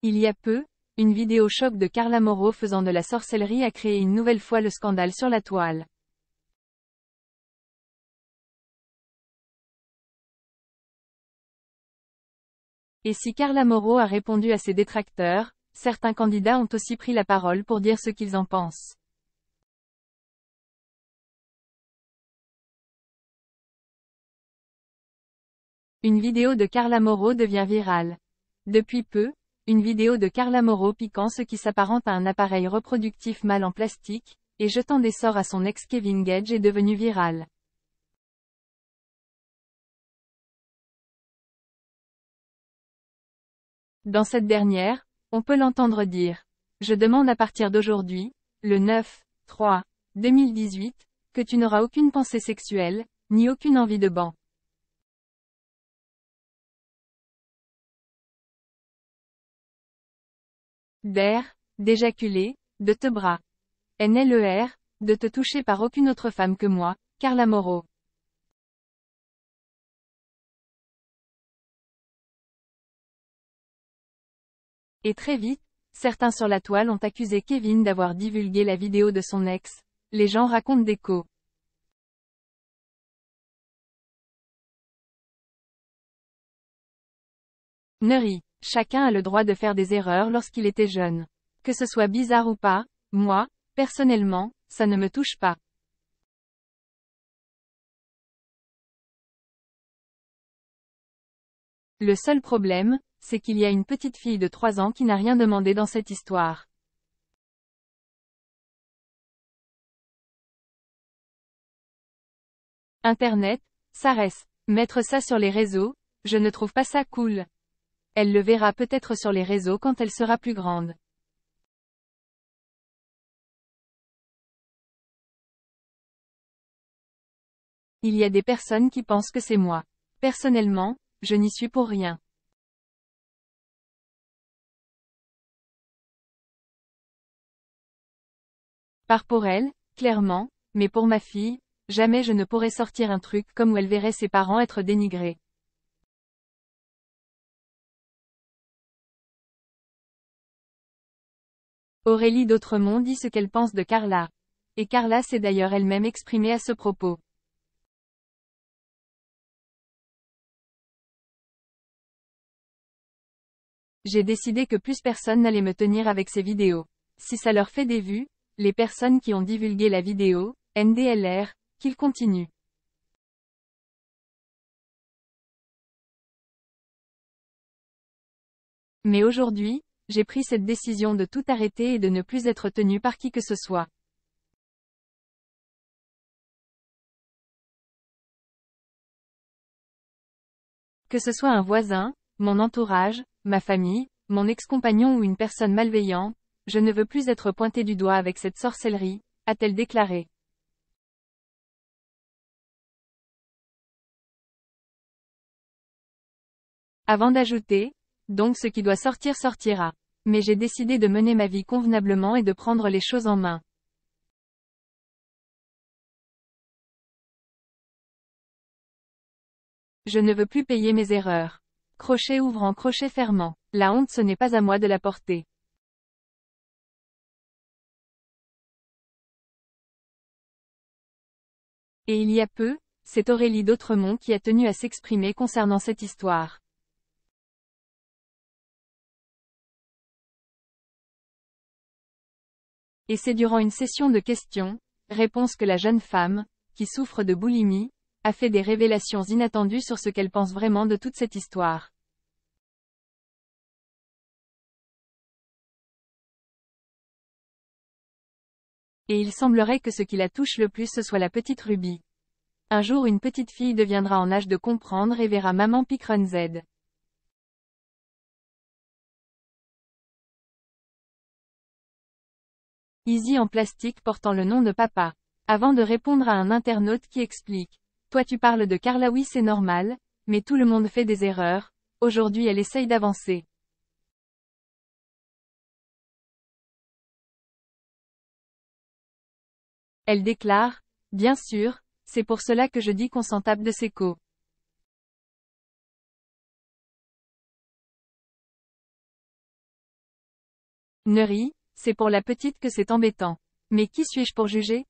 Il y a peu, une vidéo choc de Carla Moreau faisant de la sorcellerie a créé une nouvelle fois le scandale sur la toile. Et si Carla Moreau a répondu à ses détracteurs, certains candidats ont aussi pris la parole pour dire ce qu'ils en pensent. Une vidéo de Carla Moreau devient virale. Depuis peu, une vidéo de Carla Moreau piquant ce qui s'apparente à un appareil reproductif mâle en plastique, et jetant des sorts à son ex Kevin Gage est devenue virale. Dans cette dernière, on peut l'entendre dire « Je demande à partir d'aujourd'hui, le 9/3/2018, que tu n'auras aucune pensée sexuelle, ni aucune envie de ban. » D'air, d'éjaculer, de te bras. NLER, de te toucher par aucune autre femme que moi, Carla Moreau. Et très vite, certains sur la toile ont accusé Kevin d'avoir divulgué la vidéo de son ex. Les gens racontent d'écho. Neury. Chacun a le droit de faire des erreurs lorsqu'il était jeune. Que ce soit bizarre ou pas, moi, personnellement, ça ne me touche pas. Le seul problème, c'est qu'il y a une petite fille de 3 ans qui n'a rien demandé dans cette histoire. Internet, ça reste. Mettre ça sur les réseaux, je ne trouve pas ça cool. Elle le verra peut-être sur les réseaux quand elle sera plus grande. Il y a des personnes qui pensent que c'est moi. Personnellement, je n'y suis pour rien. Pas pour elle, clairement, mais pour ma fille, jamais je ne pourrais sortir un truc comme où elle verrait ses parents être dénigrés. Aurélie d'Autremont dit ce qu'elle pense de Carla. Et Carla s'est d'ailleurs elle-même exprimée à ce propos. J'ai décidé que plus personne n'allait me tenir avec ces vidéos. Si ça leur fait des vues, les personnes qui ont divulgué la vidéo, NDLR, qu'ils continuent. Mais aujourd'hui, j'ai pris cette décision de tout arrêter et de ne plus être tenu par qui que ce soit. Que ce soit un voisin, mon entourage, ma famille, mon ex-compagnon ou une personne malveillante, je ne veux plus être pointé du doigt avec cette sorcellerie, a-t-elle déclaré. Avant d'ajouter, donc ce qui doit sortir sortira. Mais j'ai décidé de mener ma vie convenablement et de prendre les choses en main. Je ne veux plus payer mes erreurs. Crochet ouvrant, crochet fermant. La honte, ce n'est pas à moi de la porter. Et il y a peu, c'est Aurélie d'Autremont qui a tenu à s'exprimer concernant cette histoire. Et c'est durant une session de questions-réponses que la jeune femme, qui souffre de boulimie, a fait des révélations inattendues sur ce qu'elle pense vraiment de toute cette histoire. Et il semblerait que ce qui la touche le plus ce soit la petite Ruby. Un jour une petite fille deviendra en âge de comprendre et verra maman Picrun Z. Easy en plastique portant le nom de papa. Avant de répondre à un internaute qui explique. Toi tu parles de Carla, oui c'est normal, mais tout le monde fait des erreurs, aujourd'hui elle essaye d'avancer. Elle déclare, bien sûr, c'est pour cela que je dis qu'on s'en tape de ses co. Neury, c'est pour la petite que c'est embêtant. Mais qui suis-je pour juger?